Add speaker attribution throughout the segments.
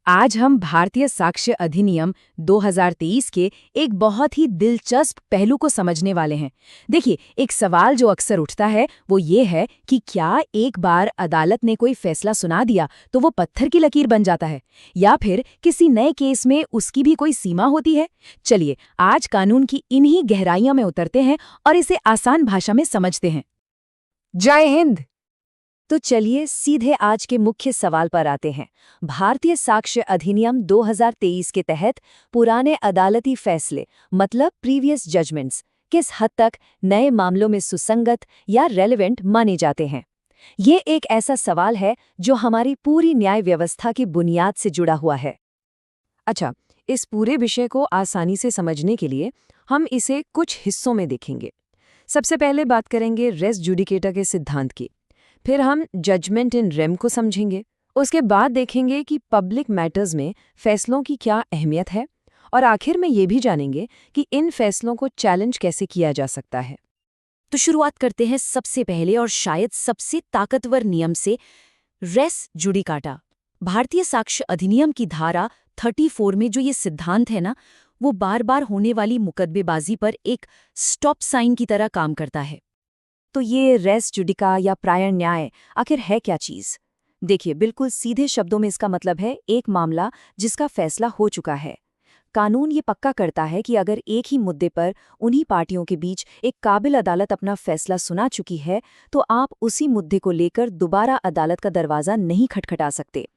Speaker 1: आज हम भारतीय साक्ष्य अधिनियम 2023 के एक बहुत ही दिलचस्प पहलू को समझने वाले हैं। देखिए, एक सवाल जो अक्सर उठता है वो ये है कि क्या एक बार अदालत ने कोई फैसला सुना दिया तो वो पत्थर की लकीर बन जाता है, या फिर किसी नए केस में उसकी भी कोई सीमा होती है। चलिए, आज कानून की इन्हीं गहराइयों में उतरते हैं और इसे आसान भाषा में समझते हैं।
Speaker 2: जय हिंद। तो चलिए सीधे आज के मुख्य सवाल पर आते हैं। भारतीय साक्ष्य अधिनियम 2023 के तहत पुराने अदालती फैसले मतलब प्रीवियस जजमेंट्स किस हद तक नए मामलों में सुसंगत या रेलेवेंट माने जाते हैं? ये एक ऐसा सवाल है जो हमारी पूरी न्याय व्यवस्था की बुनियाद से जुड़ा हुआ है।
Speaker 1: अच्छा, इस पूरे विषय को आसानी से समझने के लिए हम इसे कुछ हिस्सों में देखेंगे। सबसे पहले बात करेंगे रेस जुडिकेटा के सिद्धांत की, फिर हम जजमेंट इन रेम को समझेंगे, उसके बाद देखेंगे कि पब्लिक मैटर्स में फैसलों की क्या अहमियत है, और आखिर में ये भी जानेंगे कि इन फैसलों को चैलेंज कैसे किया जा सकता है।
Speaker 2: तो शुरुआत करते हैं सबसे पहले और शायद सबसे ताकतवर नियम से, रेस जुडिकाटा। भारतीय साक्ष्य अधिनियम की धारा 34 में जो ये सिद्धांत है ना, वो बार बार होने वाली मुकदमेबाजी पर एक स्टॉप साइन की तरह काम करता है। तो ये रेस जुडिका या प्रायर न्याय आखिर है क्या चीज़? देखिए, बिल्कुल सीधे शब्दों में इसका मतलब है एक मामला जिसका फैसला हो चुका है। कानून ये पक्का करता है कि अगर एक ही मुद्दे पर उन्हीं पार्टियों के बीच एक काबिल अदालत अपना फैसला सुना चुकी है तो आप उसी मुद्दे को लेकर दोबारा अदालत का दरवाज़ा नहीं खटखटा सकते।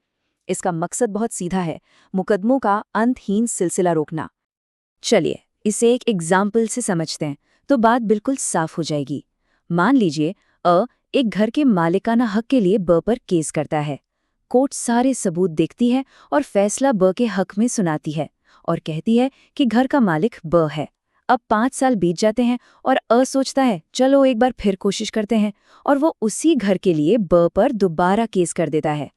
Speaker 2: इसका मकसद बहुत सीधा है, मुकदमों का अंतहीन सिलसिला रोकना। चलिए इसे एक एग्जाम्पल से समझते हैं तो बात बिल्कुल साफ हो जाएगी। मान लीजिए एक घर के मालिकाना हक के लिए ब पर केस करता है। कोर्ट सारे सबूत देखती है और फैसला ब के हक में सुनाती है और कहती है कि घर का मालिक ब है। अब 5 साल बीत जाते हैं और सोचता है चलो एक बार फिर कोशिश करते हैं, और वो उसी घर के लिए ब पर दोबारा केस कर देता है।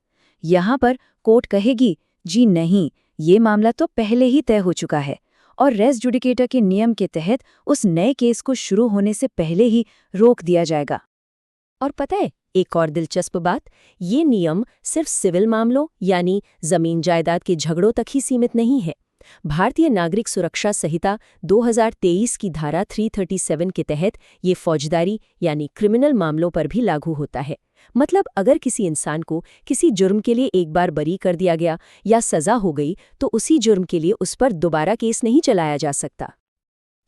Speaker 2: यहाँ पर कोर्ट कहेगी जी नहीं, ये मामला तो पहले ही तय हो चुका है, और रेस जुडिकेटा के नियम के तहत उस नए केस को शुरू होने से पहले ही रोक दिया जाएगा। और पता है एक और दिलचस्प बात, ये नियम सिर्फ सिविल मामलों यानी जमीन जायदाद के झगड़ों तक ही सीमित नहीं है। भारतीय नागरिक सुरक्षा संहिता 2023 की धारा 337 के तहत ये फौजदारी यानी क्रिमिनल मामलों पर भी लागू होता है। मतलब अगर किसी इंसान को किसी जुर्म के लिए एक बार बरी कर दिया गया या सजा हो गई तो उसी जुर्म के लिए उस पर दोबारा केस नहीं चलाया जा सकता।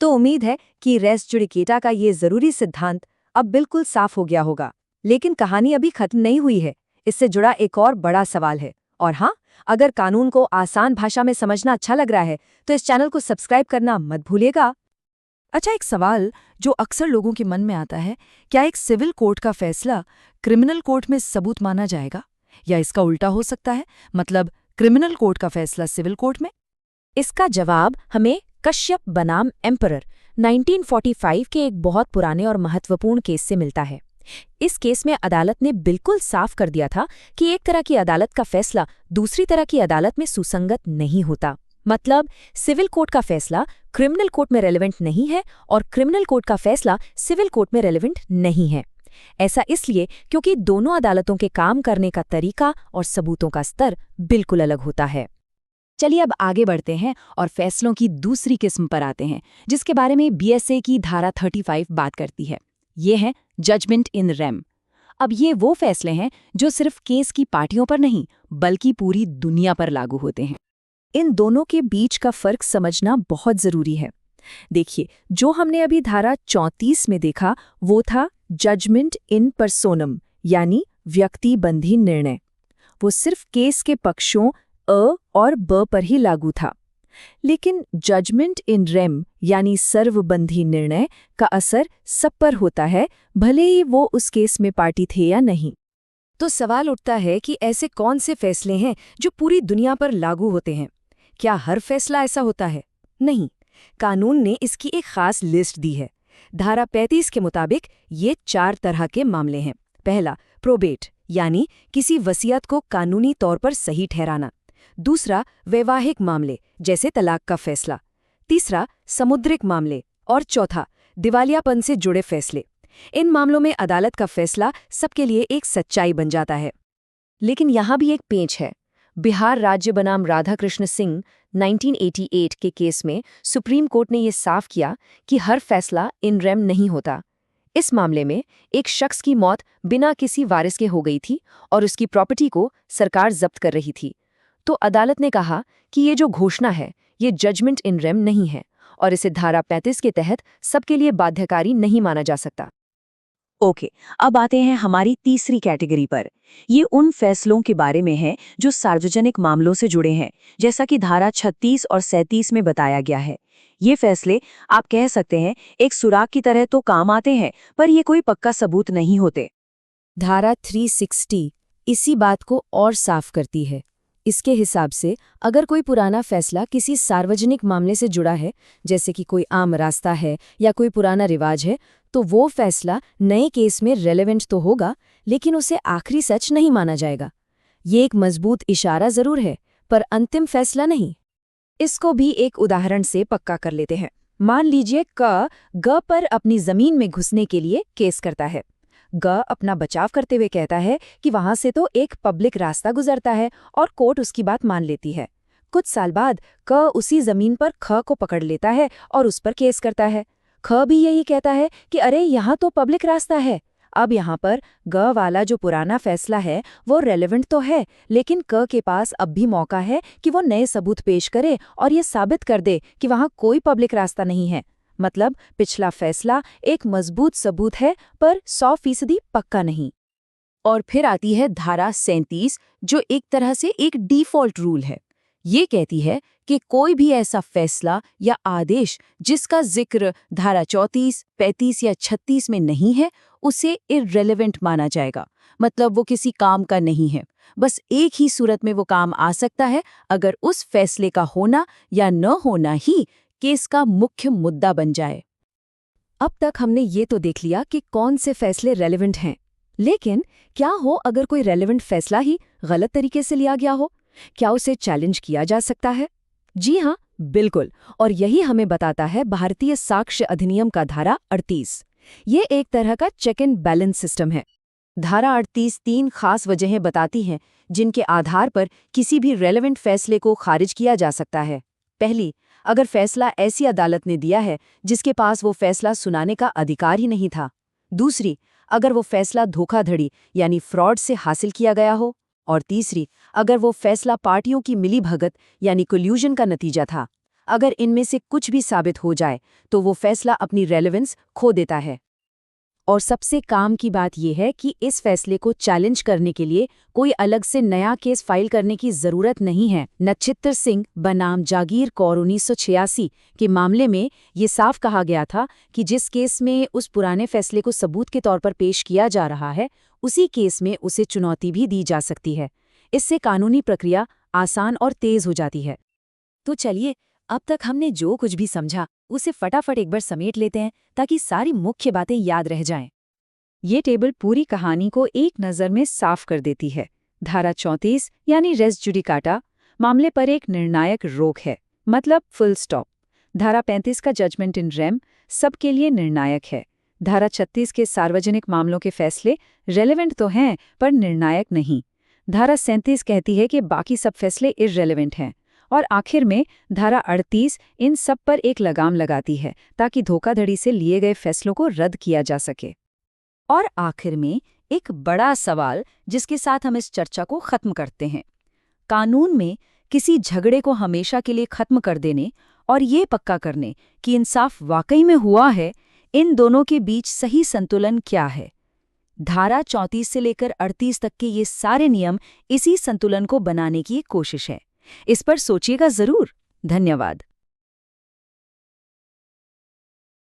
Speaker 2: तो उम्मीद है कि रेस जुडिकेटा का ये जरूरी सिद्धांत अब बिल्कुल साफ हो गया होगा। लेकिन कहानी अभी खत्म नहीं हुई है, इससे जुड़ा एक और बड़ा सवाल है। और हाँ, अगर कानून को आसान भाषा में समझना अच्छा लग रहा है तो इस चैनल को सब्सक्राइब करना मत भूलिएगा।
Speaker 1: अच्छा, एक सवाल जो अक्सर लोगों के मन में आता है, क्या एक सिविल कोर्ट का फैसला क्रिमिनल कोर्ट में सबूत माना जाएगा, या इसका उल्टा हो सकता है, मतलब क्रिमिनल कोर्ट का फैसला सिविल कोर्ट में?
Speaker 2: इसका जवाब हमें कश्यप बनाम एम्परर 1945 के एक बहुत पुराने और महत्वपूर्ण केस से मिलता है। इस केस में अदालत ने बिल्कुल साफ कर दिया था कि एक तरह की अदालत का फैसला दूसरी तरह की अदालत में सुसंगत नहीं होता। मतलब सिविल कोर्ट का फैसला क्रिमिनल कोर्ट में रेलेवेंट नहीं है और क्रिमिनल कोर्ट का फैसला सिविल कोर्ट में रेलेवेंट नहीं है। ऐसा इसलिए क्योंकि दोनों अदालतों के काम करने का तरीका और सबूतों का स्तर बिल्कुल अलग होता है।
Speaker 1: चलिए अब आगे बढ़ते हैं और फैसलों की दूसरी किस्म पर आते हैं, जिसके बारे में बीएसए की धारा 35 बात करती है। ये है जजमेंट इन रेम। अब ये वो फैसले हैं जो सिर्फ केस की पार्टियों पर नहीं बल्कि पूरी दुनिया पर लागू होते हैं। इन दोनों के बीच का फर्क समझना बहुत जरूरी है। देखिए, जो हमने अभी धारा 34 में देखा वो था जजमेंट इन पर्सोनम यानी व्यक्तिबंधी निर्णय। वो सिर्फ केस के पक्षों और ब पर ही लागू था। लेकिन जजमेंट इन रेम यानी सर्वबंधी निर्णय का असर सब पर होता है, भले ही वो उस केस में पार्टी थे या नहीं। तो सवाल उठता है कि ऐसे कौन से फैसले हैं जो पूरी दुनिया पर लागू होते हैं? क्या हर फैसला ऐसा होता है? नहीं, कानून ने इसकी एक खास लिस्ट दी है। धारा 35 के मुताबिक ये 4 तरह के मामले हैं। पहला, प्रोबेट यानी किसी वसीयत को कानूनी तौर पर सही ठहराना। दूसरा, वैवाहिक मामले जैसे तलाक का फैसला। तीसरा, समुद्रिक मामले। और चौथा, दिवालियापन से जुड़े फैसले। इन मामलों में अदालत का फैसला सबके लिए एक सच्चाई बन जाता है। लेकिन यहाँ भी एक पेंच है।
Speaker 2: बिहार राज्य बनाम राधाकृष्ण सिंह 1988 के केस में सुप्रीम कोर्ट ने ये साफ किया कि हर फैसला इन रेम नहीं होता। इस मामले में एक शख्स की मौत बिना किसी वारिस के हो गई थी और उसकी प्रॉपर्टी को सरकार जब्त कर रही थी। तो अदालत ने कहा कि ये जो घोषणा है ये जजमेंट इन रेम नहीं है और इसे धारा 35 के तहत सबके लिए बाध्यकारी नहीं माना जा सकता।
Speaker 1: ओके, अब आते हैं हमारी तीसरी कैटेगरी पर। ये उन फैसलों के बारे में है जो सार्वजनिक मामलों से जुड़े हैं, जैसा कि धारा 36 और 37 में बताया गया है। ये फैसले आप कह सकते हैं एक सुराग की तरह तो काम आते हैं, पर ये कोई पक्का सबूत नहीं होते।
Speaker 2: धारा 360 इसी बात को और साफ करती है। इसके हिसाब से अगर कोई पुराना फैसला किसी सार्वजनिक मामले से जुड़ा है, जैसे कि कोई आम रास्ता है या कोई पुराना रिवाज है, तो वो फैसला नए केस में रेलेवेंट तो होगा, लेकिन उसे आखिरी सच नहीं माना जाएगा। ये एक मजबूत इशारा जरूर है, पर अंतिम फैसला नहीं। इसको भी एक उदाहरण से पक्का कर लेते हैं। मान लीजिए ग पर अपनी जमीन में घुसने के लिए केस करता है। ग अपना बचाव करते हुए कहता है कि वहां से तो एक पब्लिक रास्ता गुजरता है और कोर्ट उसकी बात मान लेती है। कुछ साल बाद क उसी जमीन पर ख को पकड़ लेता है और उस पर केस करता है। ख भी यही कहता है कि अरे यहाँ तो पब्लिक रास्ता है। अब यहाँ पर ग वाला जो पुराना फैसला है वो रेलेवेंट तो है, लेकिन क के पास अब भी मौका है कि वो नए सबूत पेश करे और ये साबित कर दे कि वहाँ कोई पब्लिक रास्ता नहीं है। मतलब पिछला फैसला एक मजबूत सबूत है, पर 100% पक्का नहीं। और फिर आती है धारा 37, जो एक तरह से एक डिफ़ॉल्ट रूल है। ये कहती है कि कोई भी ऐसा फैसला या आदेश जिसका जिक्र धारा 34, 35 या 36 में नहीं है, उसे इर्रेलेवेंट माना जाएगा। मतलब वो किसी काम का नहीं है। बस एक ही सूरत में वो काम आ सकता है, अगर उस फैसले का होना या न होना ही केस का मुख्य मुद्दा बन जाए। अब तक हमने ये तो देख लिया कि कौन से फैसले रेलेवेंट हैं, लेकिन क्या हो अगर कोई रेलेवेंट फैसला ही गलत तरीके से लिया गया हो? क्या उसे चैलेंज किया जा सकता है? जी हाँ, बिल्कुल। और यही हमें बताता है भारतीय साक्ष्य अधिनियम का धारा 38। ये एक तरह का चेक एंड बैलेंस सिस्टम है। धारा 38 3 खास वजहें बताती हैं जिनके आधार पर किसी भी रेलेवेंट फैसले को खारिज किया जा सकता है। पहली, अगर फैसला ऐसी अदालत ने दिया है जिसके पास वो फैसला सुनाने का अधिकार ही नहीं था। दूसरी, अगर वो फैसला धोखाधड़ी यानी फ्रॉड से हासिल किया गया हो। और तीसरी, अगर वो फैसला पार्टियों की मिलीभगत यानी कोल्यूजन का नतीजा था। अगर इनमें से कुछ भी साबित हो जाए तो वो फैसला अपनी रेलेवेंस खो देता है। और सबसे काम की बात यह है कि इस फैसले को चैलेंज करने के लिए कोई अलग से नया केस फाइल करने की जरूरत नहीं है। नचित्तर सिंह बनाम जागीर कौर 1986 के मामले में ये साफ कहा गया था कि जिस केस में उस पुराने फैसले को सबूत के तौर पर पेश किया जा रहा है, उसी केस में उसे चुनौती भी दी जा सकती है। इससे कानूनी प्रक्रिया आसान और तेज हो जाती है। तो चलिए, अब तक हमने जो कुछ भी समझा उसे फटाफट एक बार समेट लेते हैं ताकि सारी मुख्य बातें याद रह जाएं। ये टेबल पूरी कहानी को एक नज़र में साफ कर देती है। धारा 34 यानी रेस जुडिकाटा मामले पर एक निर्णायक रोक है, मतलब फुल स्टॉप। धारा 35 का जजमेंट इन रेम सबके लिए निर्णायक है। धारा 36 के सार्वजनिक मामलों के फैसले रेलेवेंट तो हैं पर निर्णायक नहीं। धारा 37 कहती है कि बाकी सब फैसले इर्रेलेवेंट हैं। और आखिर में धारा 38 इन सब पर एक लगाम लगाती है ताकि धोखाधड़ी से लिए गए फैसलों को रद्द किया जा सके। और आखिर में एक बड़ा सवाल जिसके साथ हम इस चर्चा को खत्म करते हैं। कानून में किसी झगड़े को हमेशा के लिए खत्म कर देने और ये पक्का करने कि इंसाफ वाकई में हुआ है, इन दोनों के बीच सही संतुलन क्या है? धारा 34 से लेकर 38 तक के ये सारे नियम इसी संतुलन को बनाने की एक कोशिश है। इस पर सोचिएगा जरूर। धन्यवाद।